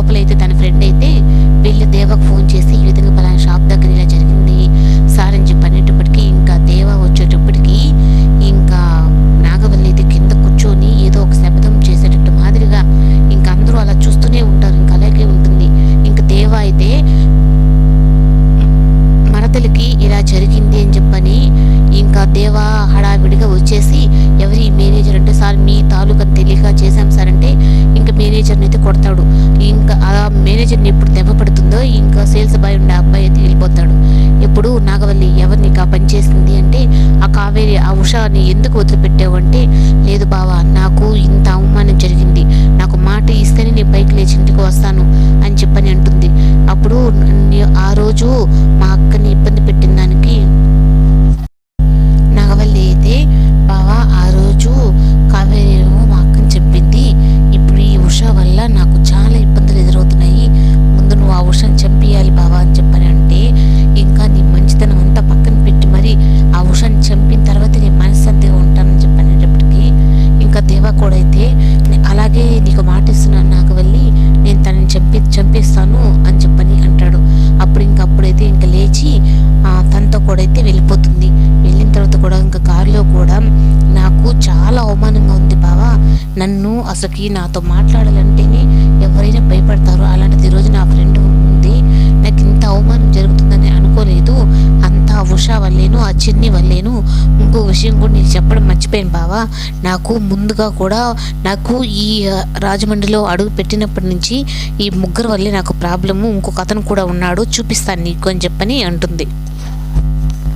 లోపలైతే తన ఫ్రెండ్ అయితే వీళ్ళు దేవకు ఫోన్ చేసి ఈ విధంగా పలానా షాప్ దగ్గర ఇలా జరిగింది సార్ అని చెప్పి అనేటప్పటికీ ఇంకా దేవ వచ్చేటప్పటికి ఇంకా నాగవల్లి అయితే కింద కూర్చొని ఏదో ఒక శబ్దం చేసేటట్టు మాదిరిగా ఇంకా అందరూ అలా చూస్తూనే ఉంటారు. ఇంకా అలాగే ఉంటుంది. ఇంకా దేవ అయితే మరదలికి ఇలా జరిగింది అని చెప్పని ఇంకా దేవ హడావిడిగా వచ్చేసి ఎవరి మేనేజర్ అంటే సార్ మీ తాలూకా తెలియక చేశాం సార్ అంటే ఇంకా మేనేజర్ని అయితే కొడతాడు. ఇంకా ఆ మేనేజర్ని ఎప్పుడు దెబ్బ పడుతుందో ఇంకా సేల్స్ బాయ్ ఉండే అబ్బాయి అయితే వెళ్ళిపోతాడు. ఎప్పుడు నాగవల్లి ఎవరిని ఆ పని చేసింది అంటే ఆ కావేరి ఆ ఉషాని ఎందుకు వదిలిపెట్టావు అంటే లేదు బావా నాకు ఇంత అవమానం జరిగింది, నాకు మాట ఇస్తేనే నేను పైకి లేచి ఇంటికి వస్తాను అని చెప్పని అంటుంది. అప్పుడు ఆ రోజు మా అక్కని ఇబ్బంది పెట్టిన దానికి నాగవల్లి అయితే బావా ఆ రోజు కావేరి మా అక్కని చెప్పింది, ఇప్పుడు ఈ ఉష వల్ల నాకు చాలా ఇబ్బందులు ఎదురవుతున్నాయి, ముందు నువ్వు ఆ ఉషని చంపియాలి బావా అని చెప్పని అంటే ఇంకా నీ మంచితనం అంతా పక్కన పెట్టి మరి ఆ ఉషని చంపిన తర్వాత నేను మనశ్శాంతిగా ఉంటానని చెప్పనేటప్పటికీ ఇంకా దేవా కూడా అయితే అలాగే నీకు మాట ఇస్తున్నాను నాగవల్లి, నేను తనని చంపేస్తాను అని చెప్పని అంటాడు. అప్పుడైతే ఇంకా లేచి తనతో కూడా అయితే వెళ్ళిపోతుంది. వెళ్ళిన తర్వాత కూడా ఇంకా కారులో కూడా నాకు చాలా అవమానంగా ఉంది బావా, నన్ను అసలుకి నాతో మాట్లాడాలంటేనే ఎవరైనా భయపడతారు, అలాంటిది ఈరోజు నా ఫ్రెండ్ ఉంది, నాకు ఇంత అవమానం జరుగుతుందని అనుకోలేదు, అంతా ఉషా వల్లేను ఆ చిన్ని వల్లేను. ఇంకో విషయం కూడా నేను చెప్పడం మర్చిపోయాను బావా, నాకు ముందుగా కూడా నాకు ఈ రాజమండ్రిలో అడుగు పెట్టినప్పటి నుంచి ఈ ముగ్గురు వల్లే నాకు ప్రాబ్లము, ఇంకొక అతను కూడా ఉన్నాడు చూపిస్తాను నీకు అని చెప్పని అంటుంది.